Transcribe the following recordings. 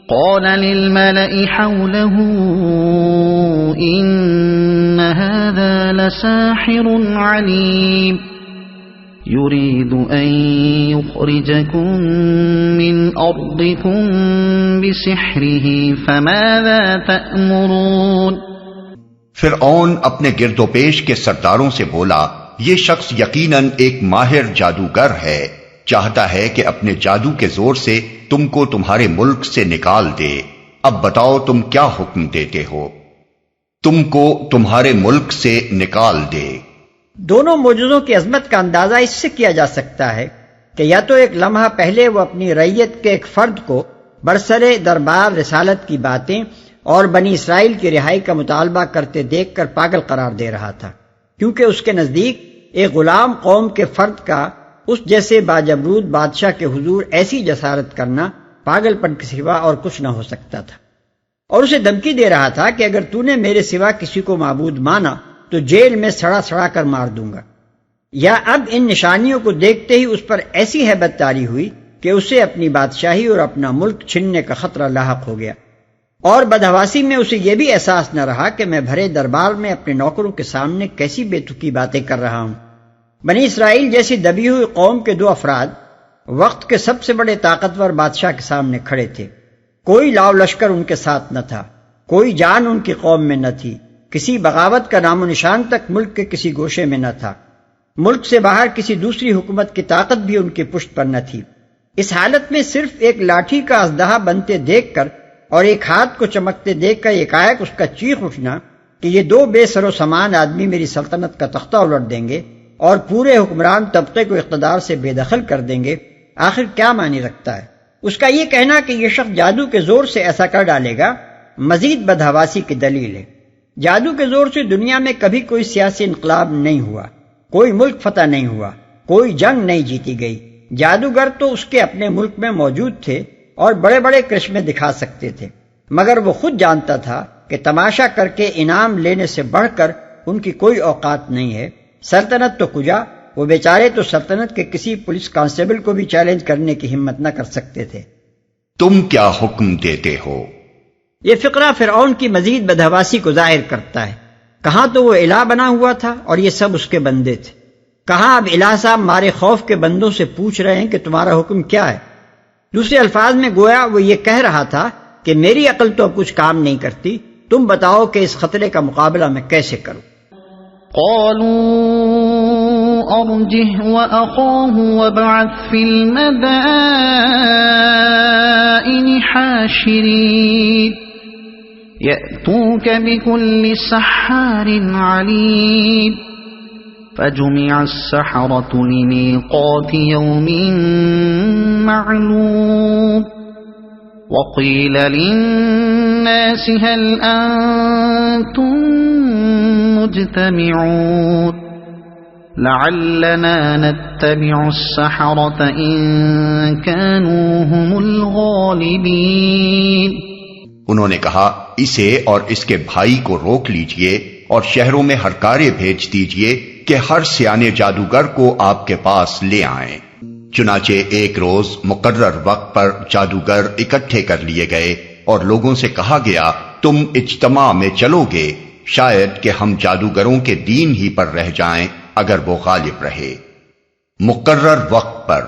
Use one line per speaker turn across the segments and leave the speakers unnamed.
قال للملأ حوله إن هذا لساحر عليم يريد أن يخرجكم من أرضكم بسحره فماذا تأمرون۔
فرعون اپنے گرد و پیش کے سرداروں سے بولا، یہ شخص یقیناً ایک ماہر جادوگر ہے، چاہتا ہے کہ اپنے جادو کے زور سے تم کو تمہارے ملک سے نکال دے۔ اب بتاؤ تم کیا حکم دیتے ہو؟ تم کو تمہارے ملک سے نکال دے۔
دونوں معجزوں کی عظمت کا اندازہ اس سے کیا جا سکتا ہے کہ یا تو ایک لمحہ پہلے وہ اپنی رعیت کے ایک فرد کو برسرے دربار رسالت کی باتیں اور بنی اسرائیل کی رہائی کا مطالبہ کرتے دیکھ کر پاگل قرار دے رہا تھا، کیونکہ اس کے نزدیک ایک غلام قوم کے فرد کا اس جیسے باجبروت بادشاہ کے حضور ایسی جسارت کرنا پاگل پن کے سوا اور کچھ نہ ہو سکتا تھا، اور اسے دھمکی دے رہا تھا کہ اگر تو نے میرے سوا کسی کو معبود مانا تو جیل میں سڑا سڑا کر مار دوں گا۔ یا اب ان نشانیوں کو دیکھتے ہی اس پر ایسی ہیبت طاری ہوئی کہ اسے اپنی بادشاہی اور اپنا ملک چھننے کا خطرہ لاحق ہو گیا، اور بدحواسی میں اسے یہ بھی احساس نہ رہا کہ میں بھرے دربار میں اپنے نوکروں کے سامنے کیسی بے تکی باتیں کر رہا ہوں۔ بنی اسرائیل جیسی دبی ہوئی قوم کے دو افراد وقت کے سب سے بڑے طاقتور بادشاہ کے سامنے کھڑے تھے، کوئی لاؤ لشکر ان کے ساتھ نہ تھا، کوئی جان ان کی قوم میں نہ تھی، کسی بغاوت کا نام و نشان تک ملک کے کسی گوشے میں نہ تھا، ملک سے باہر کسی دوسری حکومت کی طاقت بھی ان کی پشت پر نہ تھی۔ اس حالت میں صرف ایک لاٹھی کا اژدہا بنتے دیکھ کر اور ایک ہاتھ کو چمکتے دیکھ کر ایکائک اس کا چیخ اٹھنا کہ یہ دو بے سر و سامان آدمی میری سلطنت کا تختہ الٹ دیں گے اور پورے حکمران طبقے کو اقتدار سے بے دخل کر دیں گے، آخر کیا معنی رکھتا ہے؟ اس کا یہ کہنا کہ یہ شخص جادو کے زور سے ایسا کر ڈالے گا مزید بدحواسی کی دلیل ہے۔ جادو کے زور سے دنیا میں کبھی کوئی سیاسی انقلاب نہیں ہوا، کوئی ملک فتح نہیں ہوا، کوئی جنگ نہیں جیتی گئی۔ جادوگر تو اس کے اپنے ملک میں موجود تھے اور بڑے بڑے کرشمے دکھا سکتے تھے، مگر وہ خود جانتا تھا کہ تماشا کر کے انعام لینے سے بڑھ کر ان کی کوئی اوقات نہیں ہے۔ سلطنت تو کجا، وہ بیچارے تو سلطنت کے کسی پولیس کانسٹیبل کو بھی چیلنج کرنے کی ہمت نہ کر سکتے تھے۔
تم کیا حکم دیتے ہو؟
یہ فقرہ فرعون کی مزید بدحواسی کو ظاہر کرتا ہے۔ کہاں تو وہ الہ بنا ہوا تھا اور یہ سب اس کے بندے تھے، کہاں اب الہ صاحب مارے خوف کے بندوں سے پوچھ رہے ہیں کہ تمہارا حکم کیا ہے۔ دوسرے الفاظ میں گویا وہ یہ کہہ رہا تھا کہ میری عقل تو اب کچھ کام نہیں کرتی، تم بتاؤ کہ اس خطرے کا مقابلہ میں کیسے کروں۔
قالوا ارجه وأخاه وابعث في المدائن حاشرين يأتوك بكل سحار عليم فجمع السحرة لميقات يوم معلوم وقيل للناس هل أنتم مجتمعون لعلنا نتبع السحرة إن كانوا هم الغالبين۔
انہوں نے کہا اسے اور اس کے بھائی کو روک لیجئے اور شہروں میں ہرکارے بھیج دیجئے کہ ہر سیانے جادوگر کو آپ کے پاس لے آئیں۔ چنانچہ ایک روز مقرر وقت پر جادوگر اکٹھے کر لیے گئے اور لوگوں سے کہا گیا تم اجتماع میں چلو گے، شاید کہ ہم جادوگروں کے دین ہی پر رہ جائیں اگر وہ غالب رہے۔ مقرر وقت پر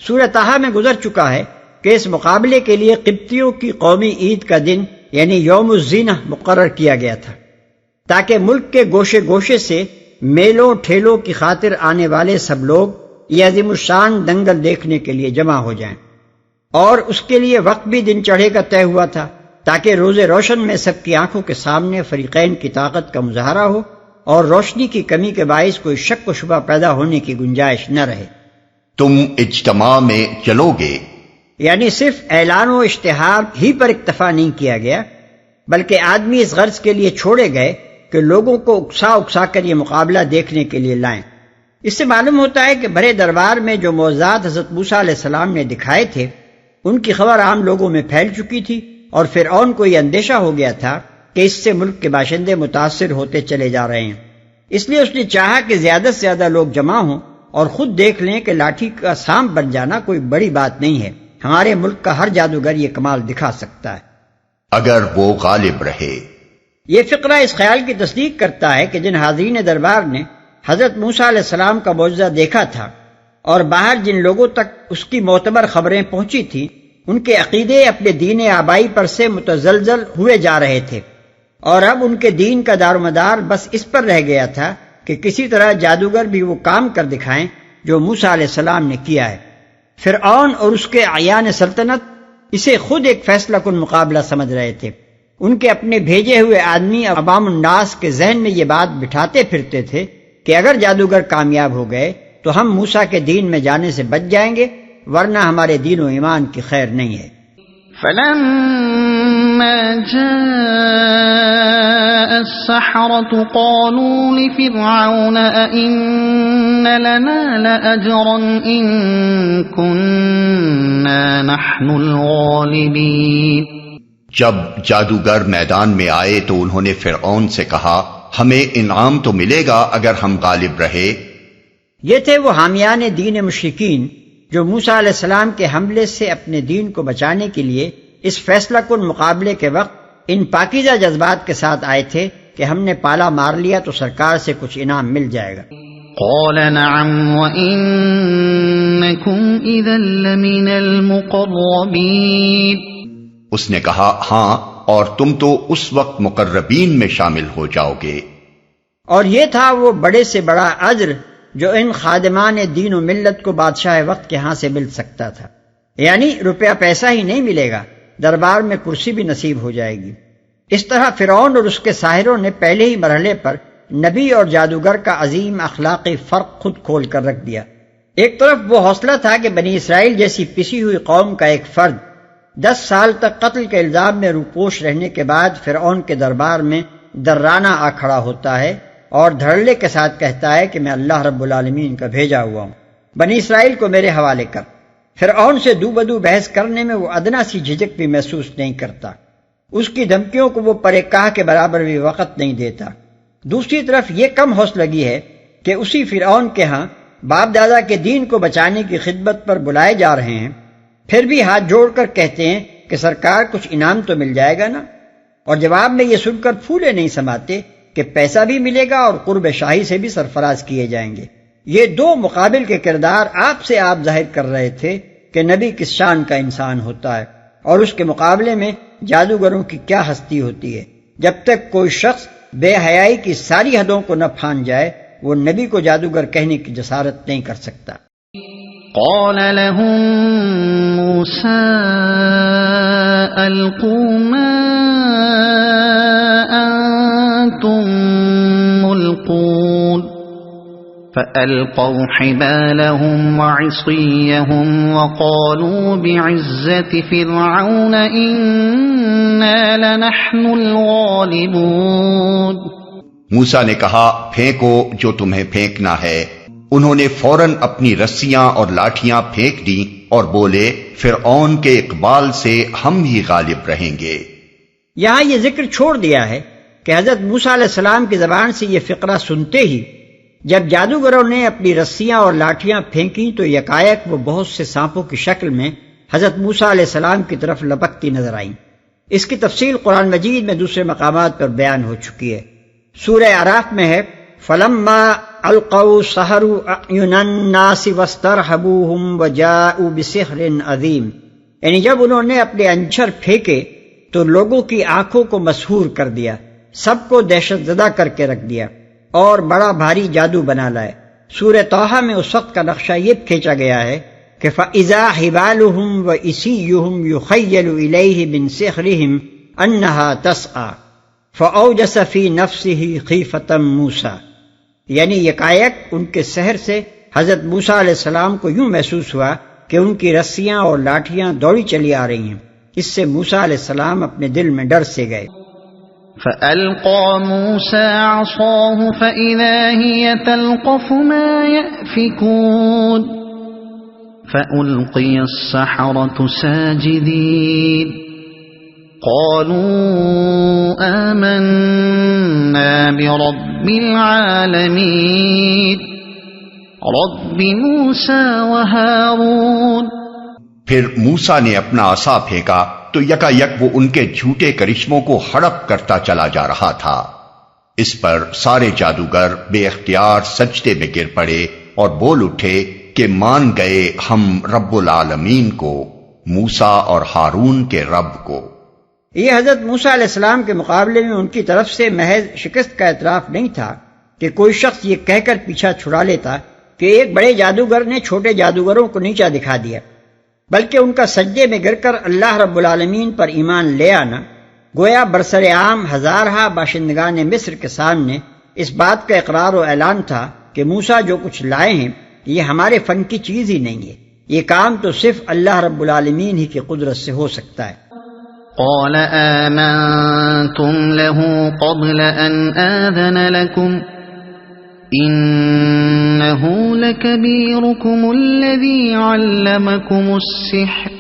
سورہ طٰہٰ میں گزر چکا ہے کہ اس مقابلے کے لیے قبطیوں کی قومی عید کا دن یعنی یوم الزینہ مقرر کیا گیا تھا، تاکہ ملک کے گوشے گوشے سے میلوں ٹھیلوں کی خاطر آنے والے سب لوگ یہ عظیم الشان دنگل دیکھنے کے لیے جمع ہو جائیں، اور اس کے لیے وقت بھی دن چڑھے کا طے ہوا تھا تاکہ روز روشن میں سب کی آنکھوں کے سامنے فریقین کی طاقت کا مظاہرہ ہو اور روشنی کی کمی کے باعث کوئی شک و شبہ پیدا ہونے کی گنجائش نہ رہے۔
تم اجتماع میں چلو گے،
یعنی صرف اعلان و اشتہار ہی پر اکتفا نہیں کیا گیا، بلکہ آدمی اس غرض کے لیے چھوڑے گئے کہ لوگوں کو اکسا اکسا کر یہ مقابلہ دیکھنے کے لیے لائیں۔ اس سے معلوم ہوتا ہے کہ بڑے دربار میں جو معجزات حضرت موسیٰ علیہ السلام نے دکھائے تھے ان کی خبر عام لوگوں میں پھیل چکی تھی، اور فرعون کو یہ اندیشہ ہو گیا تھا کہ اس سے ملک کے باشندے متاثر ہوتے چلے جا رہے ہیں۔ اس لیے اس نے چاہا کہ زیادہ سے زیادہ لوگ جمع ہوں اور خود دیکھ لیں کہ لاٹھی کا سانپ بن جانا کوئی بڑی بات نہیں ہے، ہمارے ملک کا ہر جادوگر یہ کمال دکھا سکتا ہے
اگر وہ غالب رہے۔
یہ فقرہ اس خیال کی تصدیق کرتا ہے کہ جن حاضرین دربار نے حضرت موسیٰ علیہ السلام کا معجزہ دیکھا تھا اور باہر جن لوگوں تک اس کی معتبر خبریں پہنچی تھیں، ان کے عقیدے اپنے دین آبائی پر سے متزلزل ہوئے جا رہے تھے، اور اب ان کے دین کا دار و مدار بس اس پر رہ گیا تھا کہ کسی طرح جادوگر بھی وہ کام کر دکھائیں جو موسیٰ علیہ السلام نے کیا ہے۔ فرعون اور اس کے اعیان سلطنت اسے خود ایک فیصلہ کن مقابلہ سمجھ رہے تھے۔ ان کے اپنے بھیجے ہوئے آدمی عوام الناس کے ذہن میں یہ بات بٹھاتے پھرتے تھے کہ اگر جادوگر کامیاب ہو گئے تو ہم موسیٰ کے دین میں جانے سے بچ جائیں گے، ورنہ ہمارے دین و ایمان کی خیر نہیں ہے۔
فلما جاء السحرة قالوا لفرعون أئن لنا لأجرا إن كنا نحن الغالبين۔
جب جادوگر میدان میں آئے تو انہوں نے فرعون سے کہا، ہمیں انعام تو ملے گا اگر ہم غالب رہے۔
یہ تھے وہ حامیان دین مشرکین جو موسیٰ علیہ السلام کے حملے سے اپنے دین کو بچانے کے لیے اس فیصلہ کن مقابلے کے وقت ان پاکیزہ جذبات کے ساتھ آئے تھے کہ ہم نے پالا مار لیا تو سرکار سے کچھ انعام مل جائے گا۔
قال نعم وإنكم إذا لمن المقربين۔
اس نے کہا، ہاں، اور تم تو اس وقت مقربین میں شامل ہو جاؤ گے۔
اور یہ تھا وہ بڑے سے بڑا اجر جو ان خادمان دین و ملت کو بادشاہ وقت کے ہاں سے مل سکتا تھا، یعنی روپیہ پیسہ ہی نہیں ملے گا، دربار میں کرسی بھی نصیب ہو جائے گی۔ اس طرح فرعون اور اس کے ساحروں نے پہلے ہی مرحلے پر نبی اور جادوگر کا عظیم اخلاقی فرق خود کھول کر رکھ دیا۔ ایک طرف وہ حوصلہ تھا کہ بنی اسرائیل جیسی پسی ہوئی قوم کا ایک فرد 10 سال تک قتل کے الزام میں روپوش رہنے کے بعد فرعون کے دربار میں درانہ آ کھڑا ہوتا ہے اور دھڑلے کے ساتھ کہتا ہے کہ میں اللہ رب العالمین کا بھیجا ہوا ہوں، بنی اسرائیل کو میرے حوالے کر۔ فرعون سے دو بدو بحث کرنے میں وہ ادنا سی جھجک بھی محسوس نہیں کرتا، اس کی دھمکیوں کو وہ پرے کاہ کے برابر بھی وقت نہیں دیتا۔ دوسری طرف یہ کم حوصلگی ہے کہ اسی فرعون کے ہاں باپ دادا کے دین کو بچانے کی خدمت پر بلائے جا رہے ہیں، پھر بھی ہاتھ جوڑ کر کہتے ہیں کہ سرکار کچھ انعام تو مل جائے گا نا، اور جواب میں یہ سن کر پھولے نہیں سماتے کہ پیسہ بھی ملے گا اور قرب شاہی سے بھی سرفراز کیے جائیں گے۔ یہ دو مقابل کے کردار آپ سے آپ ظاہر کر رہے تھے کہ نبی کس شان کا انسان ہوتا ہے، اور اس کے مقابلے میں جادوگروں کی کیا ہستی ہوتی ہے۔ جب تک کوئی شخص بے حیائی کی ساری حدوں کو نہ پھان جائے، وہ نبی کو جادوگر کہنے کی جسارت نہیں کر سکتا۔
قال لهم موسى ألقوا ما أنتم ملقون فألقوا حبالهم وعصيهم وقالوا بعزة فرعون إنا لنحن الغالبون۔
موسیٰ نے کہا، پھینکو جو تمہیں پھینکنا ہے۔ انہوں نے فوراً اپنی رسیاں اور لاٹھیاں پھینک دیں اور بولے، فرعون کے اقبال سے ہم ہی غالب رہیں گے۔
یہاں یہ ذکر چھوڑ دیا ہے کہ حضرت موسیٰ علیہ السلام کی زبان سے یہ فقرہ سنتے ہی جب جادوگروں نے اپنی رسیاں اور لاٹھیاں پھینکی تو یکایک وہ بہت سے سانپوں کی شکل میں حضرت موسیٰ علیہ السلام کی طرف لپکتی نظر آئیں۔ اس کی تفصیل قرآن مجید میں دوسرے مقامات پر بیان ہو چکی ہے۔ سورہ اعراف میں ہے، فَلَمَّا أَلْقَوْا سَحَرُوا أَعْيُنَ النَّاسِ وَاسْتَرْهَبُوهُمْ وَجَاءُوا بِسِحْرٍ عَظِيمٍ، یعنی جب انہوں نے اپنے انچر پھینکے تو لوگوں کی آنکھوں کو مسحور کر دیا، سب کو دہشت زدہ کر کے رکھ دیا اور بڑا بھاری جادو بنا لائے۔ سورہ طٰہٰ میں اس وقت کا نقشہ یہ کھینچا گیا ہے کہ فَإِذَا حِبَالُهُمْ وَإِصِيُّهُمْ يُخَيَّلُ إِلَيْهِ مِنْ سِحْرِهِمْ أَنَّهَا تَسْعَىٰ فَأَوْجَسَ فِي نَفْسِهِ خِيفَةً مُوسَىٰ، یعنی یکایک ان کے سحر سے حضرت موسیٰ علیہ السلام کو یوں محسوس ہوا کہ ان کی رسیاں اور لاٹھیاں دوڑی چلی آ رہی ہیں۔ اس سے موسیٰ علیہ السلام اپنے دل میں ڈر سے گئے۔
فَأَلْقَى مُوسَى عَصَاهُ فَإِذَا هِيَ تَلْقَفُ مَا يَأْفِكُونَ فَأُلْقِيَ السَّحَرَةُ سَاجِدِينَ قَالُوا آمَنَّا بِرَبِّ الْعَالَمِينَ رَبِّ مُوسَى وَهَارُونَ۔
پھر موسیٰ نے اپنا عصا پھینکا تو یکا یک وہ ان کے جھوٹے کرشموں کو ہڑپ کرتا چلا جا رہا تھا۔ اس پر سارے جادوگر بے اختیار سجدے میں گر پڑے اور بول اٹھے کہ مان گئے ہم رب العالمین کو، موسیٰ اور ہارون کے رب کو۔
یہ حضرت موسیٰ علیہ السلام کے مقابلے میں ان کی طرف سے محض شکست کا اعتراف نہیں تھا کہ کوئی شخص یہ کہہ کر پیچھا چھڑا لیتا کہ ایک بڑے جادوگر نے چھوٹے جادوگروں کو نیچا دکھا دیا، بلکہ ان کا سجدے میں گر کر اللہ رب العالمین پر ایمان لے آنا گویا برسر عام ہزارہا باشندگان مصر کے سامنے اس بات کا اقرار و اعلان تھا کہ موسیٰ جو کچھ لائے ہیں یہ ہمارے فن کی چیز ہی نہیں ہے، یہ کام تو صرف اللہ رب العالمین ہی کی قدرت سے ہو سکتا ہے۔
قال آمنتم له قبل أن آذن لكم إنه لكبيركم الذي علمكم السحر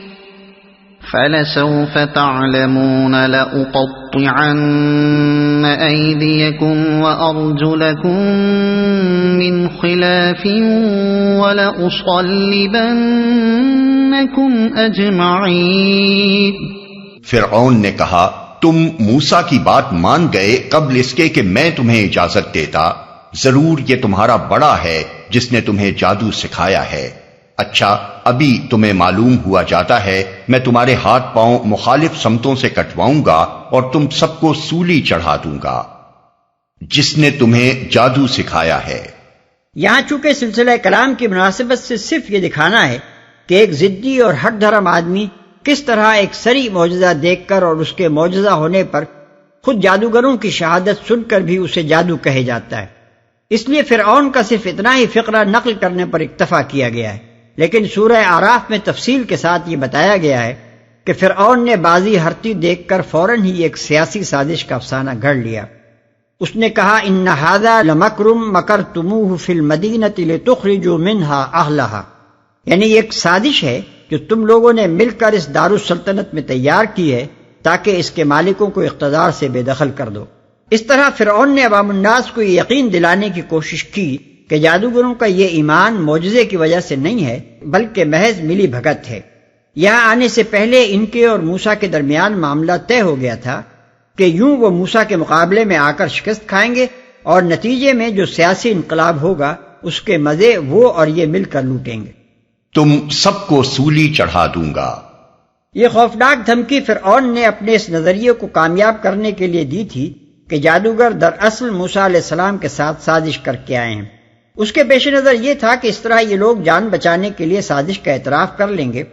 فلسوف تعلمون لأقطعن أيديكم وأرجلكم من خلاف ولأصلبنكم أجمعين۔
فرعون نے کہا تم موسیٰ کی بات مان گئے قبل اس کے کہ میں تمہیں اجازت دیتا، ضرور یہ تمہارا بڑا ہے جس نے تمہیں جادو سکھایا ہے۔ اچھا ابھی تمہیں معلوم ہوا جاتا ہے میں تمہارے ہاتھ پاؤں مخالف سمتوں سے کٹواؤں گا اور تم سب کو سولی چڑھا دوں گا جس نے تمہیں جادو سکھایا ہے۔
یہاں چونکہ سلسلہ کلام کی مناسبت سے صرف یہ دکھانا ہے کہ ایک ضدی اور ہٹ دھرم آدمی کس طرح ایک سری معجزہ دیکھ کر اور اس کے معجزہ ہونے پر خود جادوگروں کی شہادت سن کر بھی اسے جادو کہے جاتا ہے۔ اس لیے فرعون کا صرف اتنا ہی فقرہ نقل کرنے پر اکتفا کیا گیا ہے، لیکن سورہ اعراف میں تفصیل کے ساتھ یہ بتایا گیا ہے کہ فرعون نے بازی ہرتی دیکھ کر فوراً ہی ایک سیاسی سازش کا افسانہ گھڑ لیا۔ اس نے کہا ان ھذا لمکر مکرتموہ فی المدینۃ لتخرجوا منہا اہلہا، یعنی ایک سازش ہے جو تم لوگوں نے مل کر اس دارالسلطنت میں تیار کی ہے تاکہ اس کے مالکوں کو اقتدار سے بے دخل کر دو۔ اس طرح فرعون نے عوام الناس کو یہ یقین دلانے کی کوشش کی کہ جادوگروں کا یہ ایمان معجزے کی وجہ سے نہیں ہے بلکہ محض ملی بھگت ہے۔ یہاں آنے سے پہلے ان کے اور موسیٰ کے درمیان معاملہ طے ہو گیا تھا کہ یوں وہ موسیٰ کے مقابلے میں آ کر شکست کھائیں گے اور نتیجے میں جو سیاسی انقلاب ہوگا اس کے مزے وہ اور یہ مل کر لوٹیں گے۔
تم سب کو سولی چڑھا دوں گا۔
یہ خوفناک دھمکی فرعون نے اپنے اس نظریے کو کامیاب کرنے کے لیے دی تھی کہ جادوگر دراصل موسیٰ علیہ السلام کے ساتھ سازش کر کے آئے ہیں۔ اس کے پیش نظر یہ تھا کہ اس طرح یہ لوگ جان بچانے کے لیے سازش کا اعتراف کر لیں گے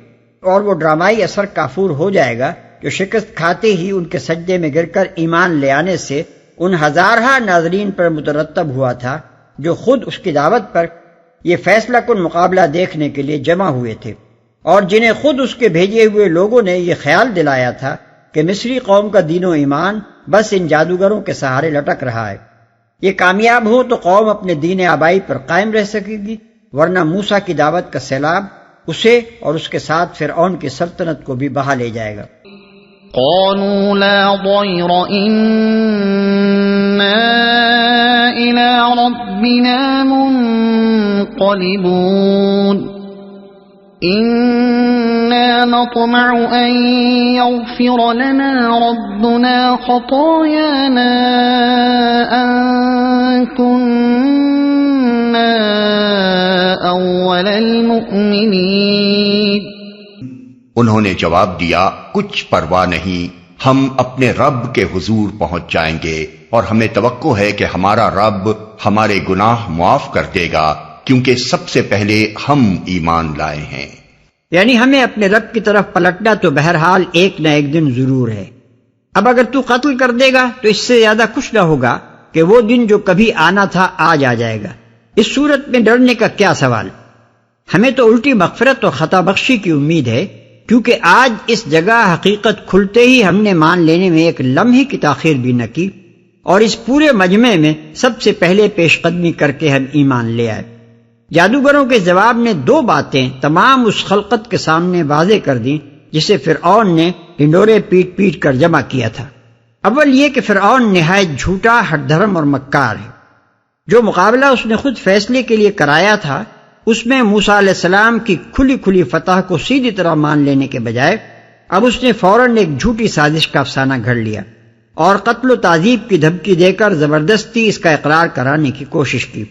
اور وہ ڈرامائی اثر کافور ہو جائے گا جو شکست کھاتے ہی ان کے سجدے میں گر کر ایمان لے آنے سے ان ہزارہا ناظرین پر مترتب ہوا تھا جو خود اس کی دعوت پر یہ فیصلہ کن مقابلہ دیکھنے کے لیے جمع ہوئے تھے، اور جنہیں خود اس کے بھیجے ہوئے لوگوں نے یہ خیال دلایا تھا کہ مصری قوم کا دین و ایمان بس ان جادوگروں کے سہارے لٹک رہا ہے۔ یہ کامیاب ہو تو قوم اپنے دین آبائی پر قائم رہ سکے گی، ورنہ موسیٰ کی دعوت کا سیلاب اسے اور اس کے ساتھ فرعون کی سلطنت کو بھی بہا لے جائے گا۔
قالوا لا ضير إنا إلى ربنا منقلبون إنا نطمع أن يغفر لنا ربنا خطايانا أن كنا أول المؤمنين۔
انہوں نے جواب دیا کچھ پرواہ نہیں، ہم اپنے رب کے حضور پہنچ جائیں گے اور ہمیں توقع ہے کہ ہمارا رب ہمارے گناہ معاف کر دے گا کیونکہ سب سے پہلے ہم ایمان لائے ہیں۔
یعنی ہمیں اپنے رب کی طرف پلٹنا تو بہرحال ایک نہ ایک دن ضرور ہے۔ اب اگر تو قتل کر دے گا تو اس سے زیادہ کچھ نہ ہوگا کہ وہ دن جو کبھی آنا تھا آج آ جائے گا۔ اس صورت میں ڈرنے کا کیا سوال؟ ہمیں تو الٹی مغفرت اور خطا بخشی کی امید ہے، کیونکہ آج اس جگہ حقیقت کھلتے ہی ہم نے مان لینے میں ایک لمحے کی تاخیر بھی نہ کی، اور اس پورے مجمع میں سب سے پہلے پیش قدمی کر کے ہم ایمان لے آئے۔ جادوگروں کے جواب نے دو باتیں تمام اس خلقت کے سامنے واضح کر دیں جسے فرعون نے ڈنڈورے پیٹ پیٹ کر جمع کیا تھا۔ اول یہ کہ فرعون نہایت جھوٹا، ہٹ دھرم اور مکار ہے۔ جو مقابلہ اس نے خود فیصلے کے لیے کرایا تھا اس میں موسیٰ علیہ السلام کی کھلی کھلی فتح کو سیدھی طرح مان لینے کے بجائے اب اس نے فوراً ایک جھوٹی سازش کا افسانہ گھڑ لیا اور قتل و تعذیب کی دھمکی دے کر زبردستی اس کا اقرار کرانے کی کوشش کی۔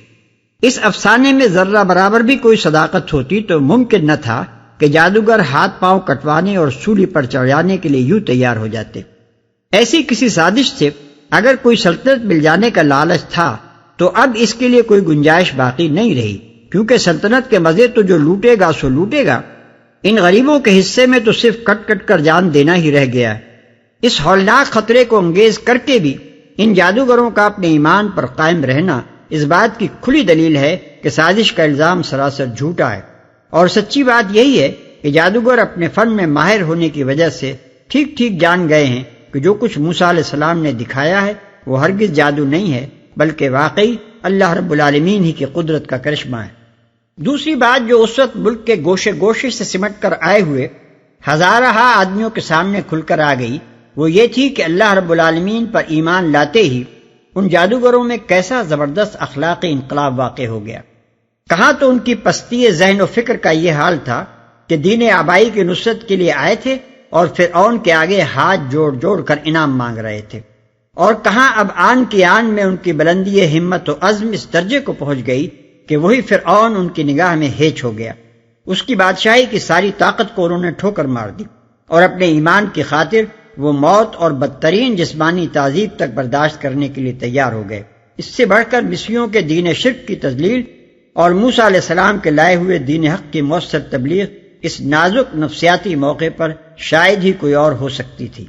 اس افسانے میں ذرہ برابر بھی کوئی صداقت ہوتی تو ممکن نہ تھا کہ جادوگر ہاتھ پاؤں کٹوانے اور سولی پر چڑھانے کے لیے یوں تیار ہو جاتے۔ ایسی کسی سازش سے اگر کوئی سلطنت مل جانے کا لالچ تھا تو اب اس کے لیے کوئی گنجائش باقی نہیں رہی، کیونکہ سلطنت کے مزے تو جو لوٹے گا سو لوٹے گا۔ ان غریبوں کے حصے میں تو صرف کٹ کٹ کر جان دینا ہی رہ گیا ہے۔ اس ہولناک خطرے کو انگیز کر کے بھی ان جادوگروں کا اپنے ایمان پر قائم رہنا اس بات کی کھلی دلیل ہے کہ سازش کا الزام سراسر جھوٹا ہے، اور سچی بات یہی ہے کہ جادوگر اپنے فن میں ماہر ہونے کی وجہ سے ٹھیک ٹھیک جان گئے ہیں کہ جو کچھ موسیٰ علیہ السلام نے دکھایا ہے وہ ہرگز جادو نہیں ہے، بلکہ واقعی اللہ رب العالمین ہی کی قدرت کا کرشمہ ہے۔ دوسری بات جو اس وقت ملک کے گوشے گوشے سے سمٹ کر آئے ہوئے ہزارہ آدمیوں کے سامنے کھل کر آ گئی وہ یہ تھی کہ اللہ رب العالمین پر ایمان لاتے ہی ان جادوگروں میں کیسا زبردست اخلاقی انقلاب واقع ہو گیا۔ کہاں تو ان کی پستی ذہن و فکر کا یہ حال تھا کہ دین آبائی کی نصرت کے لیے آئے تھے اور فرعون کے آگے ہاتھ جوڑ جوڑ کر انعام مانگ رہے تھے، اور کہاں اب آن کی آن میں ان کی بلندی ہمت و عزم اس درجے کو پہنچ گئی کہ وہی فرعون ان کی نگاہ میں ہیچ ہو گیا۔ اس کی بادشاہی کی ساری طاقت کو انہوں نے ٹھوکر مار دی اور اپنے ایمان کی خاطر وہ موت اور بدترین جسمانی تعذیب تک برداشت کرنے کے لیے تیار ہو گئے۔ اس سے بڑھ کر مصریوں کے دین شرک کی تذلیل اور موسیٰ علیہ السلام کے لائے ہوئے دین حق کی مؤثر تبلیغ اس نازک نفسیاتی موقع پر شاید ہی کوئی اور ہو سکتی تھی۔